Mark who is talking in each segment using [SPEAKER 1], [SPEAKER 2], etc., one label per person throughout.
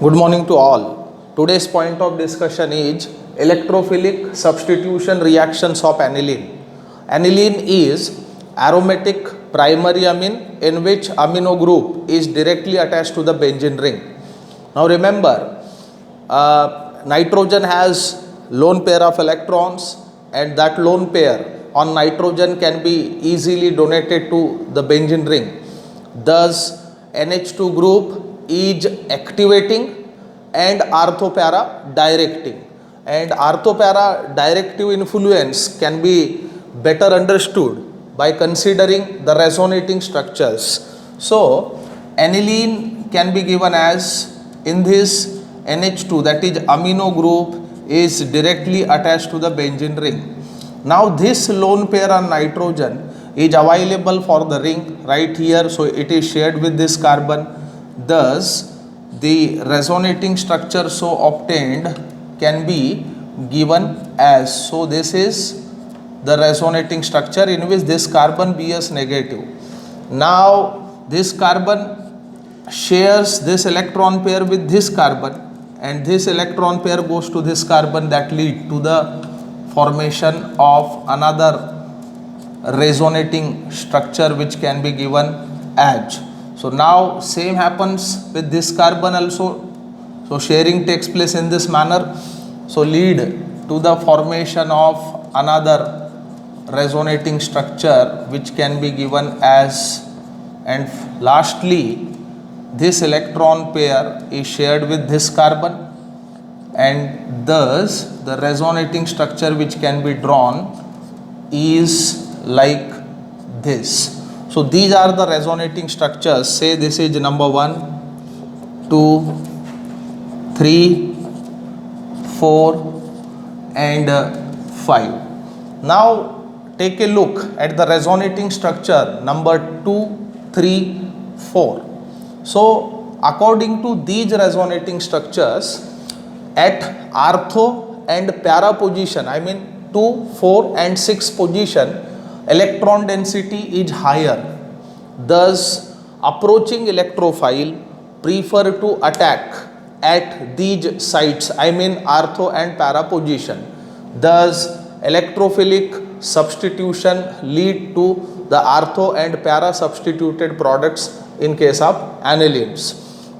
[SPEAKER 1] Good morning to all. Today's point of discussion is electrophilic substitution reactions of aniline. Aniline is aromatic primary amine in which amino group is directly attached to the benzene ring. Now remember, nitrogen has lone pair of electrons, and that lone pair on nitrogen can be easily donated to the benzene ring. Thus NH2 group is activating and orthopara directing, and orthopara directive influence can be better understood by considering the resonating structures. So aniline can be given as, in this NH2, that is amino group is directly attached to the benzene ring. Now this lone pair on nitrogen is available for the ring right here, so it is shared with this carbon. Thus the resonating structure so obtained can be given as, so this is the resonating structure in which this carbon Bs negative. Now this carbon shares this electron pair with this carbon, and this electron pair goes to this carbon, that lead to the formation of another resonating structure which can be given as. So now same happens with this carbon also. So sharing takes place in this manner, so lead to the formation of another resonating structure which can be given as, and lastly this electron pair is shared with this carbon, and thus the resonating structure which can be drawn is like this. So these are the resonating structures. Say this is number 1, 2, 3, 4 and 5. Now take a look at the resonating structure number 2, 3, 4. So according to these resonating structures, at ortho and para position, I mean 2, 4 and 6 position, electron density is higher. Thus approaching electrophile prefer to attack at these sites, I mean ortho and para position. Thus electrophilic substitution lead to the ortho and para substituted products in case of anilines.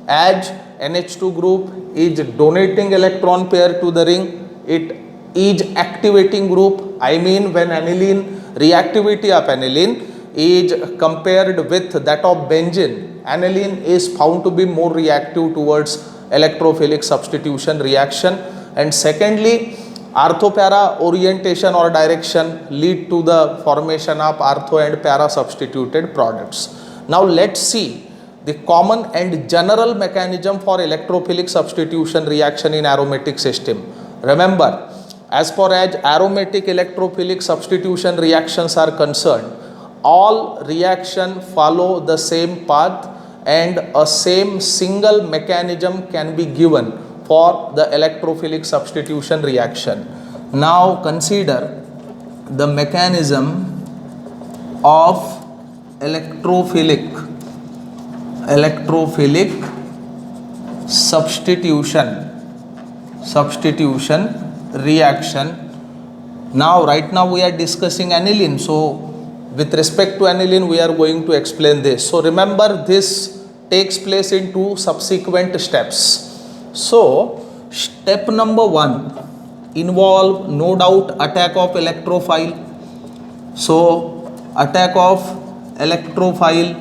[SPEAKER 1] As NH2 group is donating electron pair to the ring, it is activating group, I mean when aniline reactivity of aniline is compared with that of benzene, aniline is found to be more reactive towards electrophilic substitution reaction. And secondly, orthopara orientation or direction lead to the formation of ortho and para substituted products. Now let's see the common and general mechanism for electrophilic substitution reaction in aromatic system. Remember, as far as aromatic electrophilic substitution reactions are concerned, all reactions follow the same path and a same single mechanism can be given for the electrophilic substitution reaction. Now consider the mechanism of electrophilic substitution reaction. Now right now we are discussing aniline, so with respect to aniline we are going to explain this. So remember, this takes place in 2 subsequent steps. So step number 1 involve no doubt attack of electrophile. So attack of electrophile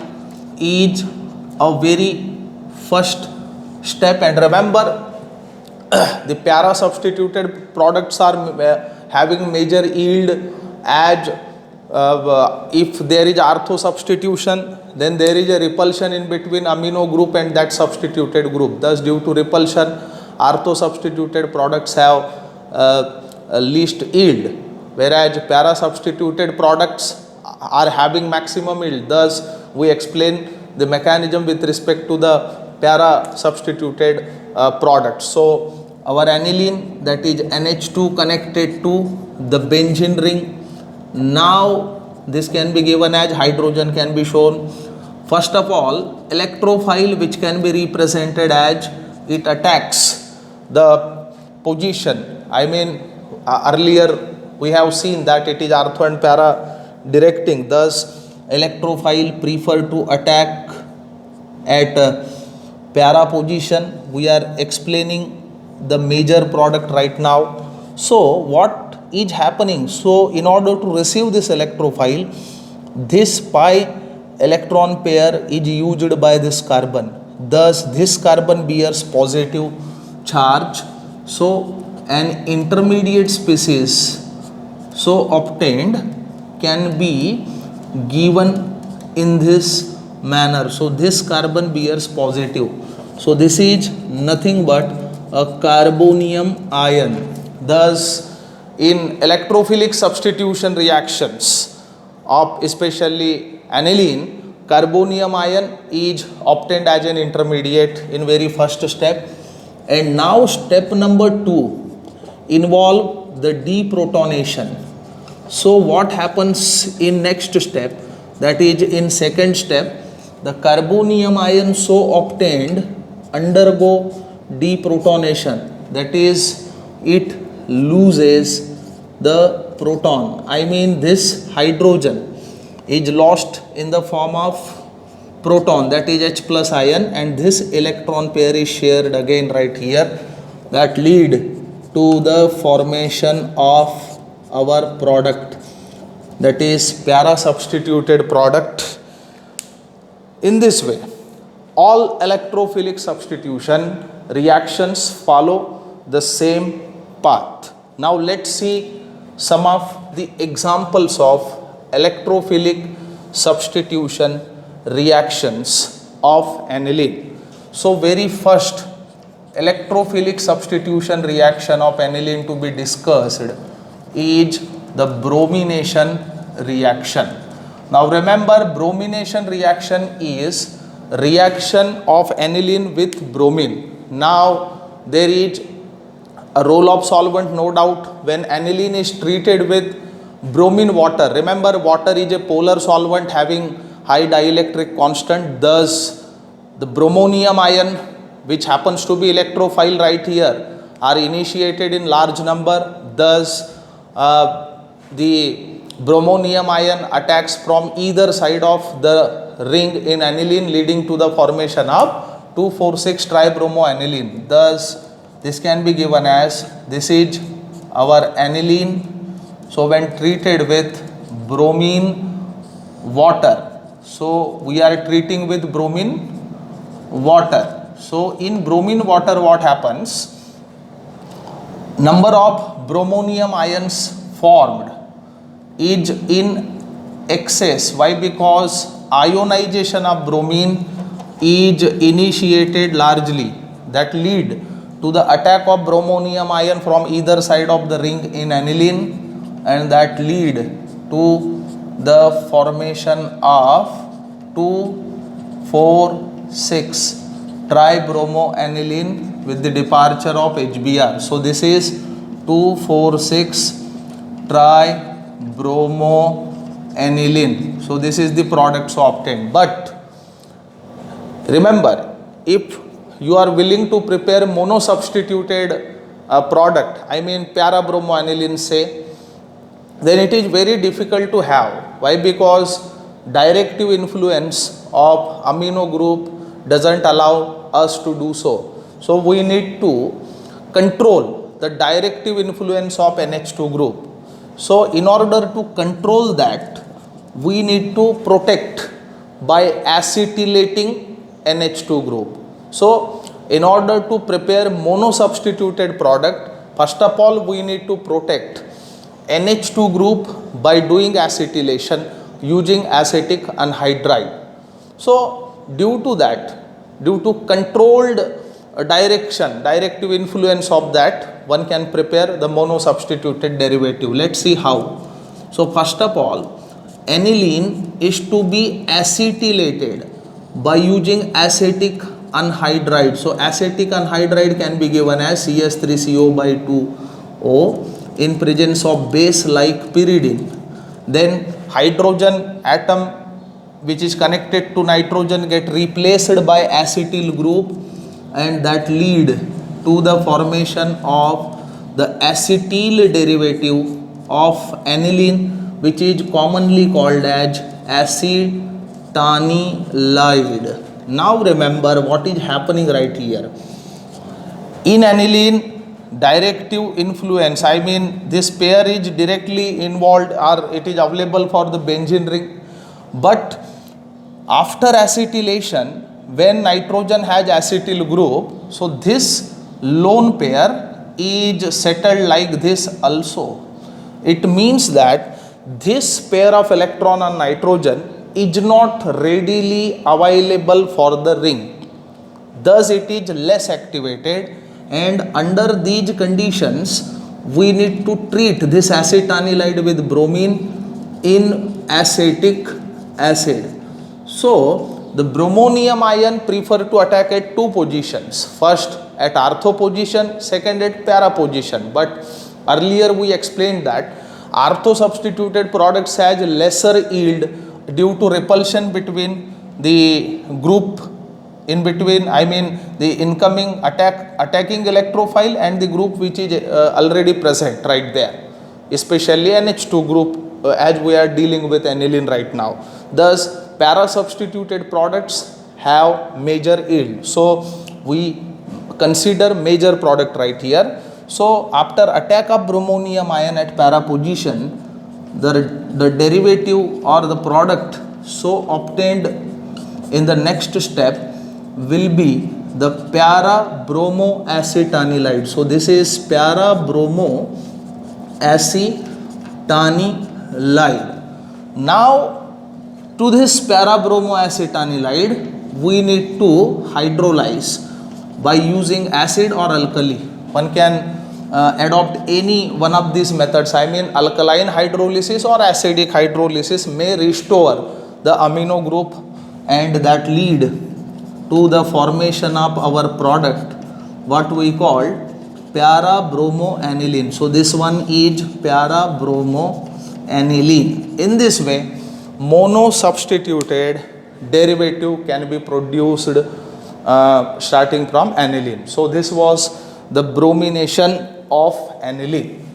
[SPEAKER 1] is a very first step, and remember the para substituted products are having major yield as if there is ortho substitution, then there is a repulsion in between amino group and that substituted group. Thus due to repulsion, ortho substituted products have least yield, whereas para substituted products are having maximum yield. Thus we explain the mechanism with respect to the para substituted products. So our aniline, that is NH2 connected to the benzene ring. Now this can be given as, hydrogen can be shown. First of all, electrophile which can be represented as it attacks the position. I mean, earlier we have seen that it is ortho and para directing. Thus, electrophile prefer to attack at para position. We are explaining the major product right now. So, what is happening? So, in order to receive this electrophile, this pi electron pair is used by this carbon. Thus, this carbon bears positive charge. So, an intermediate species so obtained can be given in this manner. So, this carbon bears positive. So, this is nothing but a carbonium ion. Thus, in electrophilic substitution reactions of especially aniline, carbonium ion is obtained as an intermediate in very first step. And now step number 2 involve the deprotonation. So what happens in next step, that is in second step, the carbonium ion so obtained undergo deprotonation, that is it loses the proton. I mean this hydrogen is lost in the form of proton, that is H plus ion, and this electron pair is shared again right here, that lead to the formation of our product, that is para substituted product. In this way, all electrophilic substitution reactions follow the same path. Now let's see some of the examples of electrophilic substitution reactions of aniline. So very first electrophilic substitution reaction of aniline to be discussed is the bromination reaction. Now remember, bromination reaction is reaction of aniline with bromine. Now there is a role of solvent, no doubt. When aniline is treated with bromine water, remember water is a polar solvent having high dielectric constant. Thus the bromonium ion, which happens to be electrophile right here, are initiated in large number. Thus the bromonium ion attacks from either side of the ring in aniline, leading to the formation of 2,4,6 tribromoaniline. Thus this can be given as, this is our aniline. So when treated with bromine water, so we are treating with bromine water. So in bromine water what happens? Number of bromonium ions formed is in excess. Why? Because ionization of bromine is initiated largely, that lead to the attack of bromonium ion from either side of the ring in aniline, and that lead to the formation of 2,4,6 tribromoaniline with the departure of HBr. So this is 2,4,6 tribromoaniline. So this is the product so obtained. But remember, if you are willing to prepare mono-substituted product, I mean para-bromoaniline say, then it is very difficult to have. Why? Because directive influence of amino group doesn't allow us to do so. So we need to control the directive influence of NH2 group. So in order to control that, we need to protect by acetylating NH2 group. So in order to prepare mono-substituted product, first of all we need to protect NH2 group by doing acetylation using acetic anhydride. So due to that, due to controlled directive influence of that, one can prepare the mono-substituted derivative. Let's see how. So first of all, aniline is to be acetylated by using acetic anhydride. So acetic anhydride can be given as CS3CO by 2O in presence of base like pyridine. Then hydrogen atom which is connected to nitrogen get replaced by acetyl group, and that lead to the formation of the acetyl derivative of aniline, which is commonly called as acetanilide. Now remember what is happening right here. In aniline, directive influence, I mean this pair is directly involved or it is available for the benzene ring, but after acetylation, when nitrogen has acetyl group, so this lone pair is settled like this also. It means that this pair of electron on nitrogen is not readily available for the ring, thus it is less activated, and under these conditions we need to treat this acetanilide with bromine in acetic acid. So the bromonium ion prefer to attack at two positions, first at ortho position, second at para position. But earlier we explained that ortho substituted products has lesser yield due to repulsion between the group in between, I mean the incoming attacking electrophile and the group which is already present right there, especially NH2 group as we are dealing with aniline right now. Thus para substituted products have major yield, so we consider major product right here. So after attack of bromonium ion at para position, the derivative or the product so obtained in the next step will be the para bromo acetanilide. So this is para bromo acetanilide. Now to this para bromo acetanilide we need to hydrolyze by using acid or alkali. One can adopt any one of these methods, I mean alkaline hydrolysis or acidic hydrolysis may restore the amino group and that lead to the formation of our product what we call para bromo aniline. So this one is para bromo aniline. In this way mono substituted derivative can be produced starting from aniline. So this was the bromination of aniline.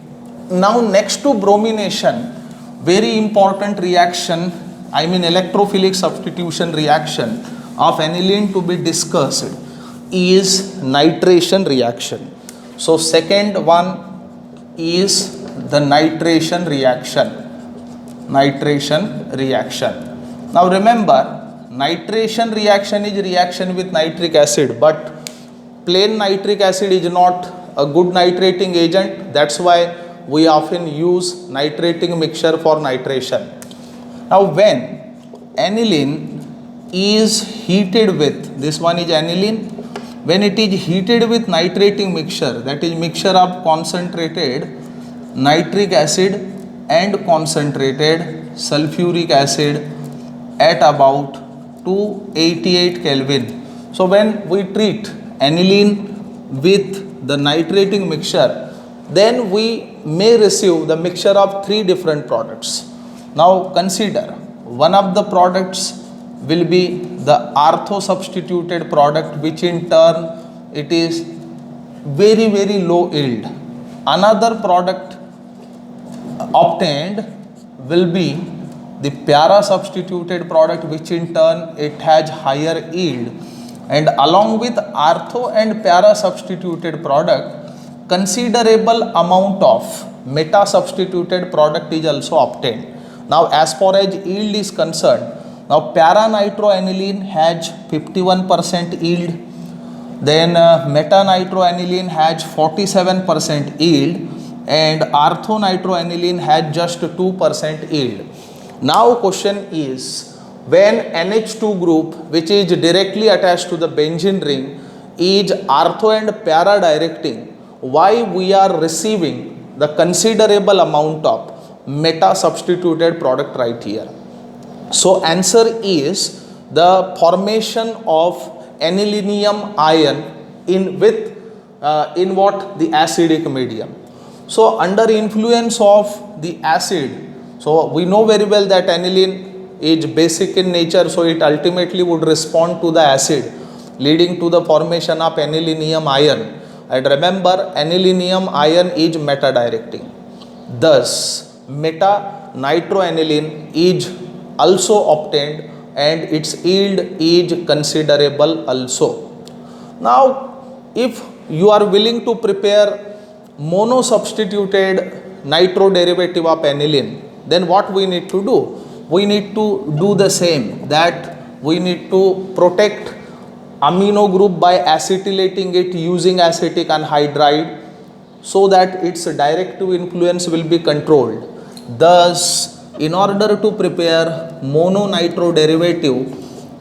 [SPEAKER 1] Now next to bromination, very important reaction, I mean electrophilic substitution reaction of aniline to be discussed is nitration reaction. So second one is the nitration reaction. Now remember, nitration reaction is reaction with nitric acid, but plain nitric acid is not a good nitrating agent. That's why we often use nitrating mixture for nitration. Now when aniline is heated with, this one is aniline, when it is heated with nitrating mixture, that is mixture of concentrated nitric acid and concentrated sulfuric acid at about 288 Kelvin. So when we treat aniline with the nitrating mixture, then we may receive the mixture of three different products. Now consider one of the products will be the ortho substituted product, which in turn it is very low yield. Another product obtained will be the para substituted product, which in turn it has higher yield, and along with ortho and para substituted product considerable amount of meta substituted product is also obtained. Now as far as yield is concerned, now para nitroaniline has 51% yield, then meta nitroaniline has 47% yield, and ortho nitroaniline has just 2% yield. Now question is, when NH2 group which is directly attached to the benzene ring is ortho and para directing, why we are receiving the considerable amount of meta substituted product right here? So answer is the formation of anilinium ion in what the acidic medium. So under influence of the acid, so we know very well that aniline is basic in nature, so it ultimately would respond to the acid. leading to the formation of anilinium ion. And remember, anilinium ion is meta-directing. Thus, meta-nitroaniline is also obtained and its yield is considerable also. Now, if you are willing to prepare mono-substituted nitro derivative of aniline, then what we need to do? We need to do the same, that we need to protect amino group by acetylating it using acetic anhydride so that its directive influence will be controlled. Thus, in order to prepare mono nitro derivative,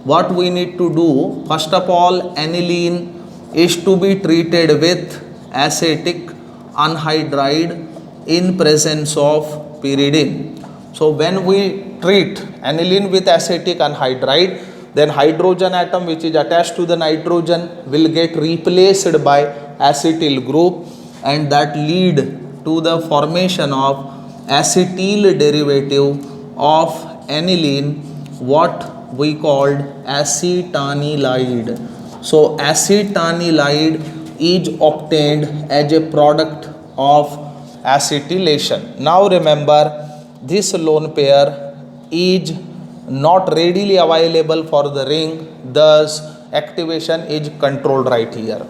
[SPEAKER 1] what we need to do, first of all, aniline is to be treated with acetic anhydride in presence of pyridine. So when we treat aniline with acetic anhydride, then hydrogen atom which is attached to the nitrogen will get replaced by acetyl group, and that lead to the formation of acetyl derivative of aniline, what we called acetanilide. So acetanilide is obtained as a product of acetylation. Now remember, this lone pair is not readily available for the ring, thus activation is controlled right here.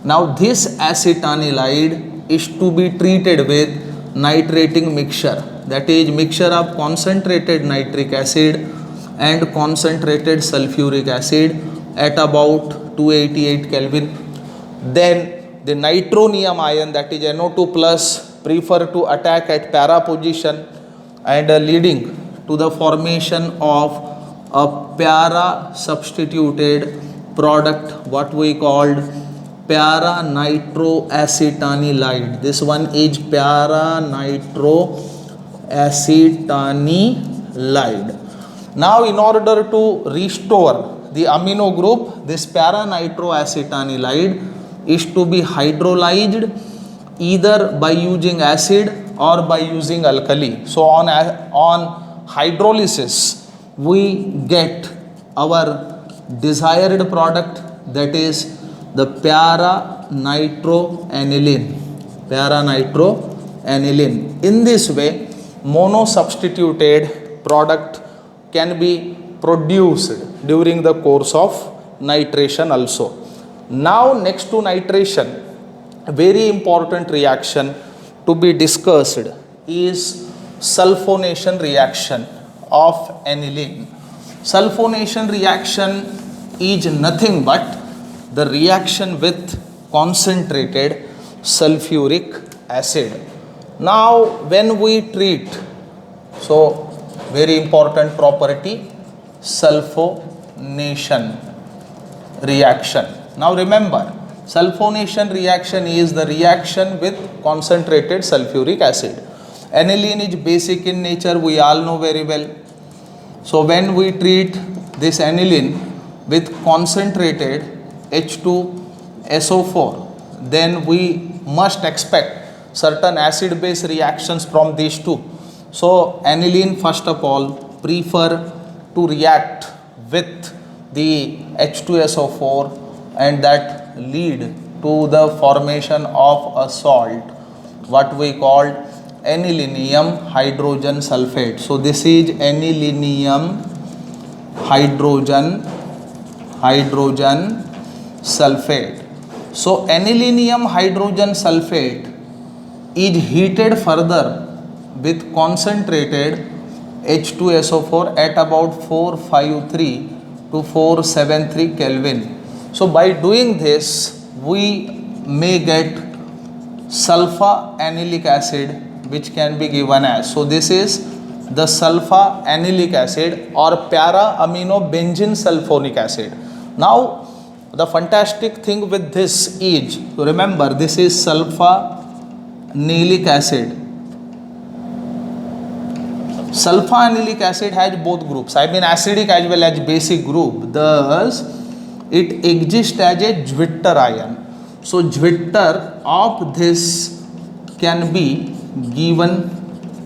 [SPEAKER 1] Now this acetanilide is to be treated with nitrating mixture, that is mixture of concentrated nitric acid and concentrated sulfuric acid at about 288 Kelvin. Then the nitronium ion, that is NO2 plus, prefer to attack at para position and leading to the formation of a para substituted product, what we called para nitroacetanilide. This one is para nitroacetanilide. Now in order to restore the amino group, this para nitroacetanilide is to be hydrolyzed either by using acid or by using alkali. So on hydrolysis we get our desired product, that is the para nitroaniline. In this way, mono substituted product can be produced during the course of nitration also. Now next to nitration, a very important reaction to be discussed is sulfonation reaction of aniline. Sulfonation reaction is nothing but the reaction with concentrated sulfuric acid. Now when we treat, so very important property, sulfonation reaction. Now remember, sulfonation reaction is the reaction with concentrated sulfuric acid. Aniline is basic in nature, we all know very well. So when we treat this aniline with concentrated H2SO4, then we must expect certain acid base reactions from these two. So aniline first of all prefer to react with the H2SO4, and that lead to the formation of a salt, what we call anilinium hydrogen sulfate. So this is anilinium hydrogen sulfate. So anilinium hydrogen sulfate is heated further with concentrated H2SO4 at about 453 to 473 Kelvin. So by doing this, we may get sulfa anilic acid, which can be given as, so this is the sulfa anilic acid or para amino benzene sulfonic acid. Now the fantastic thing with this is, remember, this is sulfa anilic acid. Sulfa anilic acid has both groups, I mean acidic as well as basic group. Thus it exists as a Zwitter ion. So Zwitter of this can be given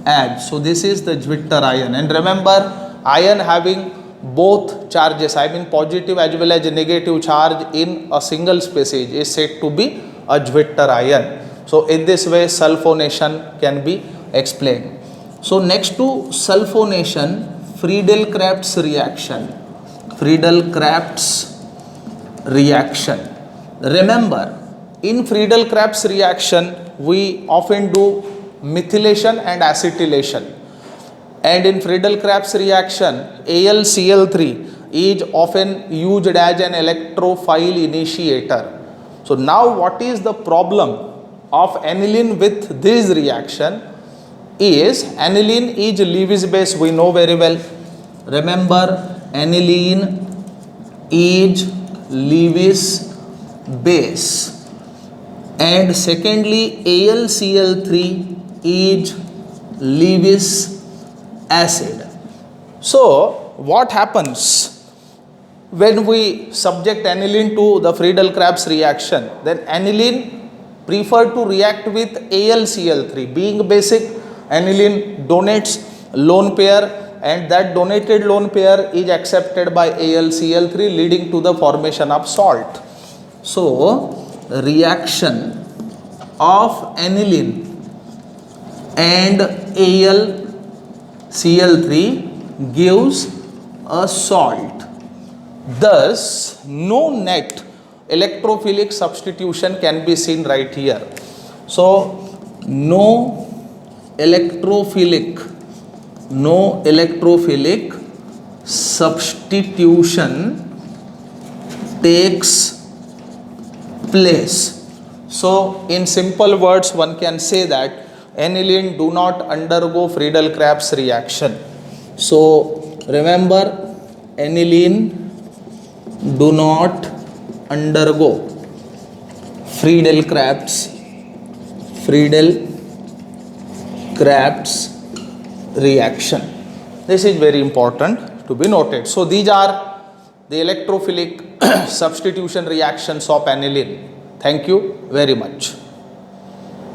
[SPEAKER 1] as, so this is the Zwitter ion. And remember, ion having both charges, I mean positive as well as negative charge in a single species is said to be a Zwitter ion. So in this way sulfonation can be explained. So next to sulfonation, Friedel-Crafts reaction. Friedel-Crafts reaction. Remember, in Friedel-Crafts reaction, we often do methylation and acetylation. And in Friedel-Crafts reaction, AlCl3 is often used as an electrophile initiator. So now what is the problem of aniline with this reaction is aniline is Lewis base, we know very well. Remember, aniline is Lewis base, and secondly AlCl3 is Lewis acid. So what happens when we subject aniline to the Friedel-Crafts reaction? Then aniline prefer to react with AlCl3. Being basic, aniline donates lone pair, and that donated lone pair is accepted by AlCl3, leading to the formation of salt. So reaction of aniline and AlCl3 gives a salt. Thus no net electrophilic substitution can be seen right here. So no electrophilic substitution takes place. So in simple words one can say that aniline do not undergo Friedel-Crafts reaction. So remember, aniline do not undergo Friedel-Crafts reaction. This is very important to be noted. So these are the electrophilic substitution reactions of aniline. Thank you very much.